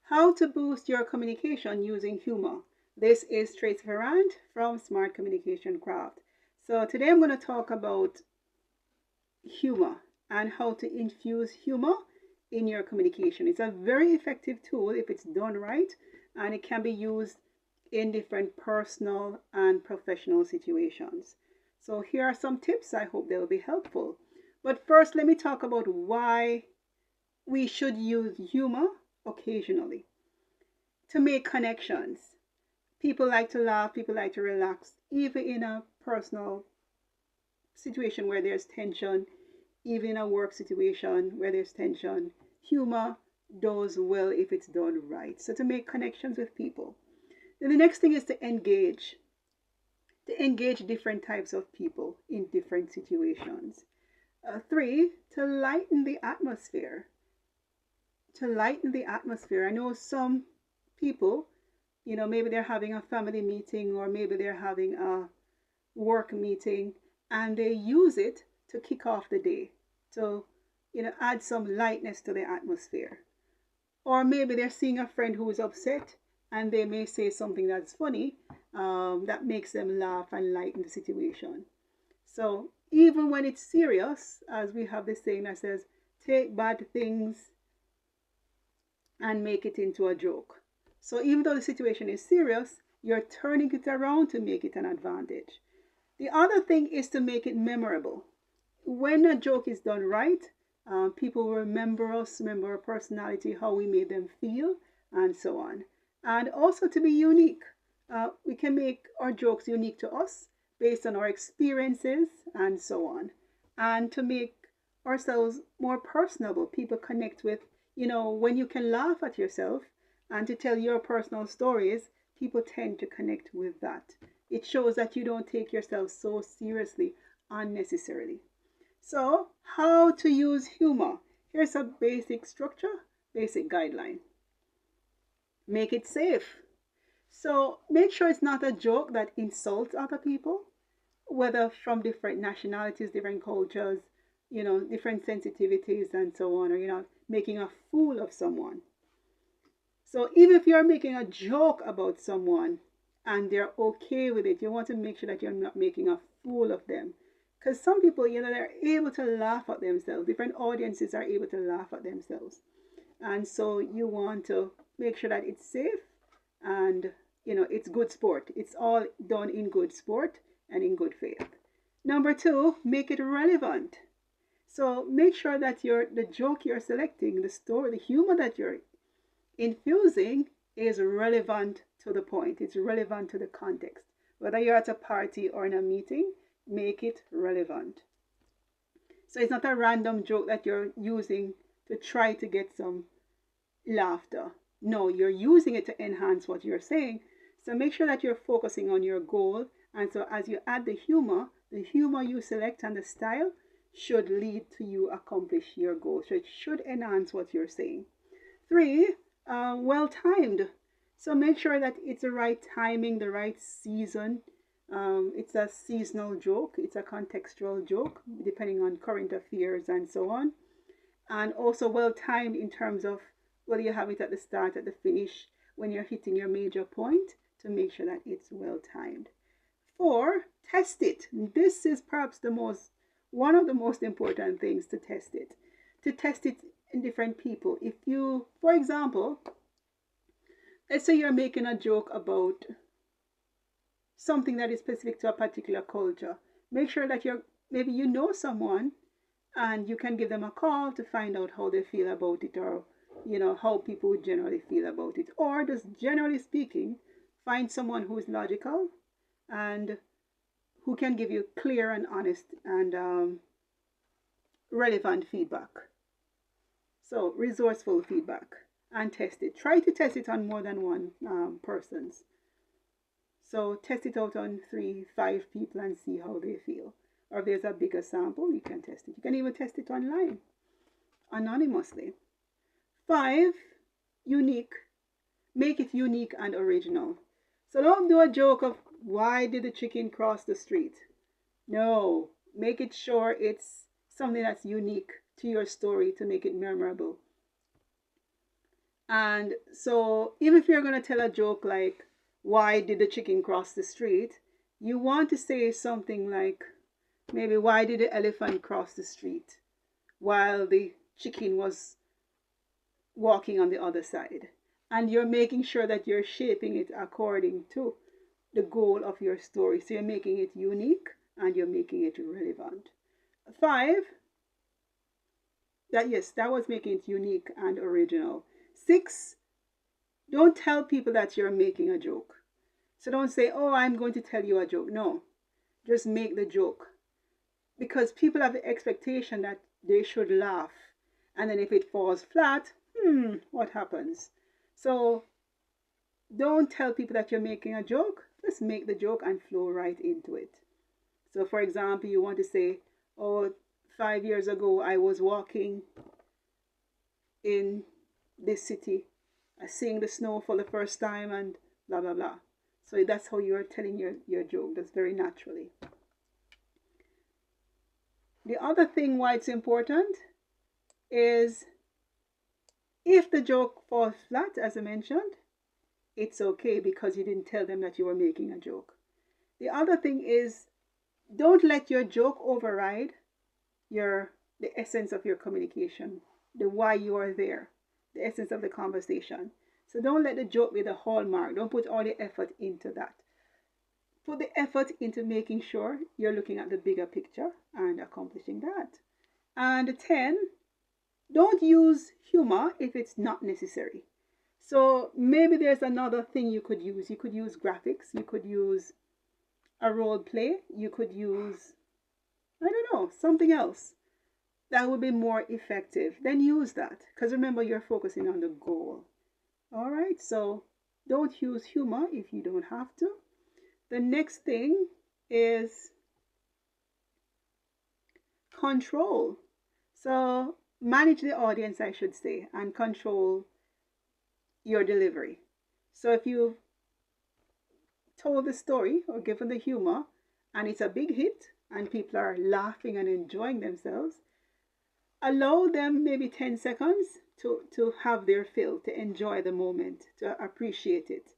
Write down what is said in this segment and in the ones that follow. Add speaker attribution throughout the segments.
Speaker 1: How to boost your communication using humor. This is Tracey Ferrant from Smart Communication Craft. So today I'm going to talk about humor and how to infuse humor in your communication. It's a very effective tool if it's done right, and it can be used in different personal and professional situations. So here are some tips. I hope they will be helpful. But first, let me talk about why we should use humor occasionally to make connections. People like to laugh, people like to relax, even in a personal situation where there's tension, even in a work situation where there's tension. Humor does well if it's done right. So to make connections with people. Then the next thing is to engage different types of people in different situations. Three, to lighten the atmosphere. To lighten the atmosphere. I know some people, maybe they're having a family meeting or maybe they're having a work meeting and they use it to kick off the day, to, add some lightness to the atmosphere. Or maybe they're seeing a friend who is upset and they may say something that's funny, that makes them laugh and lighten the situation. So even when it's serious, as we have this saying that says, take bad things and make it into a joke. So even though the situation is serious, you're turning it around to make it an advantage. The other thing is to make it memorable. When a joke is done right, people will remember us, remember our personality, how we made them feel, and so on. And also to be unique. We can make our jokes unique to us based on our experiences and so on. And to make ourselves more personable, people connect with, when you can laugh at yourself and to tell your personal stories, people tend to connect with that. It shows that you don't take yourself so seriously unnecessarily. So, how to use humor? Here's a basic structure, basic guideline. Make it safe. So, make sure it's not a joke that insults other people, whether from different nationalities, different cultures, different sensitivities, and so on, or you're not making a fool of someone. So, even if you're making a joke about someone and they're okay with it, you want to make sure that you're not making a fool of them. Because some people, they're able to laugh at themselves. Different audiences are able to laugh at themselves. And so you want to make sure that it's safe and, it's good sport. It's all done in good sport and in good faith. Number two, make it relevant. So make sure that the joke you're selecting, the story, the humor that you're infusing is relevant to the point. It's relevant to the context. Whether you're at a party or in a meeting, make it relevant. So it's not a random joke that you're using to try to get some laughter. No, you're using it to enhance what you're saying. So make sure that you're focusing on your goal. And so as you add the humor you select and the style should lead to you accomplish your goal. So it should enhance what you're saying. Three, well timed. So make sure that it's the right timing, the right season. It's a seasonal joke. It's a contextual joke, depending on current affairs and so on. And also well timed in terms of whether you have it at the start, at the finish, when you're hitting your major point, to make sure that it's well timed. Four, test it. This is perhaps one of the most important things, to test it. To test it in different people. If you, for example, let's say you're making a joke about something that is specific to a particular culture. Make sure that maybe you know someone and you can give them a call to find out how they feel about it, or how people generally feel about it. Or just generally speaking, find someone who is logical and who can give you clear and honest and relevant feedback. So resourceful feedback, and test it. Try to test it on more than one persons. So test it out on 3, 5 people and see how they feel. Or if there's a bigger sample, you can test it. You can even test it online, anonymously. 5, unique. Make it unique and original. So don't do a joke of, why did the chicken cross the street? No, make it sure it's something that's unique to your story to make it memorable. And so, even if you're going to tell a joke like, why did the chicken cross the street? You want to say something like, maybe, why did the elephant cross the street while the chicken was walking on the other side? And you're making sure that you're shaping it according to the goal of your story. So you're making it unique and you're making it relevant. 5, that was making it unique and original. 6, don't tell people that you're making a joke. So don't say, oh, I'm going to tell you a joke. No, just make the joke. Because people have the expectation that they should laugh. And then if it falls flat, what happens? So don't tell people that you're making a joke. Just make the joke and flow right into it. So for example, you want to say, oh, 5 years ago, I was walking in this city, seeing the snow for the first time and blah, blah, blah. So that's how you're telling your joke. That's very naturally. The other thing why it's important is if the joke falls flat, as I mentioned, it's okay because you didn't tell them that you were making a joke. The other thing is don't let your joke override the essence of your communication, the why you are there, the essence of the conversation. So don't let the joke be the hallmark. Don't put all your effort into that. Put the effort into making sure you're looking at the bigger picture and accomplishing that. And 10, don't use humor if it's not necessary. So maybe there's another thing you could use. You could use graphics. You could use a role play. You could use, I don't know, something else that would be more effective. Then use that. Because remember, you're focusing on the goal. All right, so don't use humor if you don't have to. The next thing is control. So manage the audience, I should say, and control your delivery. So if you told the story or given the humor and it's a big hit and people are laughing and enjoying themselves, allow them maybe 10 seconds to have their fill, to enjoy the moment, to appreciate it,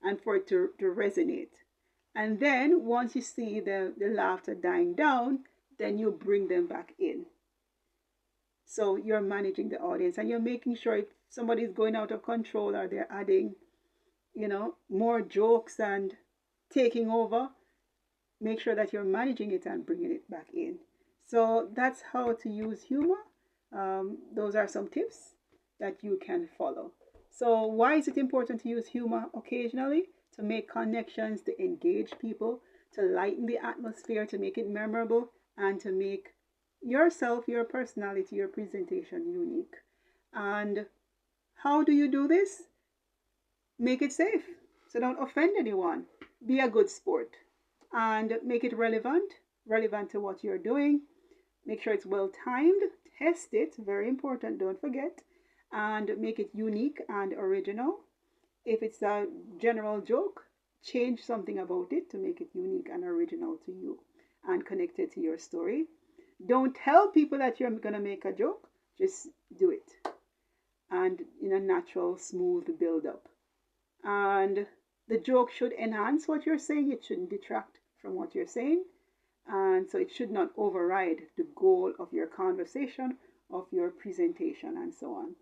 Speaker 1: and for it to resonate. And then once you see the laughter dying down, then you bring them back in. So you're managing the audience and you're making sure if somebody's going out of control or they're adding, more jokes and taking over, make sure that you're managing it and bringing it back in. So that's how to use humor. Those are some tips that you can follow. So why is it important to use humor occasionally? To make connections, to engage people, to lighten the atmosphere, to make it memorable, and to make yourself, your personality, your presentation unique. And how do you do this? Make it safe. So don't offend anyone. Be a good sport. And make it relevant to what you're doing. Make sure it's well timed. Test it, very important, don't forget. And make it unique and original. If it's a general joke, change something about it to make it unique and original to you and connected to your story. Don't tell people that you're going to make a joke. Just do it. And in a natural, smooth build up. And the joke should enhance what you're saying. It shouldn't detract from what you're saying. And so it should not override the goal of your conversation, of your presentation, and so on.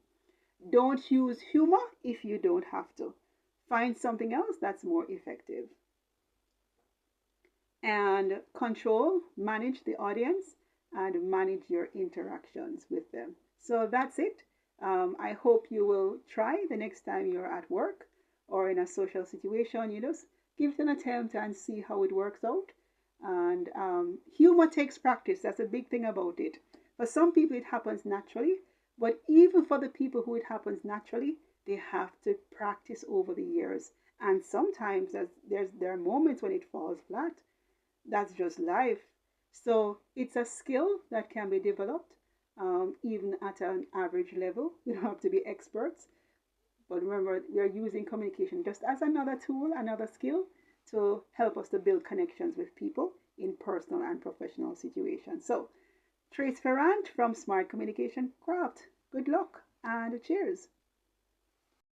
Speaker 1: Don't use humor if you don't have to. Find something else that's more effective. And control, manage the audience, and manage your interactions with them. So that's it. I hope you will try the next time you're at work or in a social situation. You just give it an attempt and see how it works out. And humor takes practice. That's a big thing about it. For some people, it happens naturally. But even for the people who it happens naturally, they have to practice over the years. And sometimes there are moments when it falls flat. That's just life. So it's a skill that can be developed even at an average level. We don't have to be experts. But remember, we are using communication just as another tool, another skill to help us to build connections with people in personal and professional situations. So, Tracey Ferrant from Smart Communication Craft. Good luck and cheers.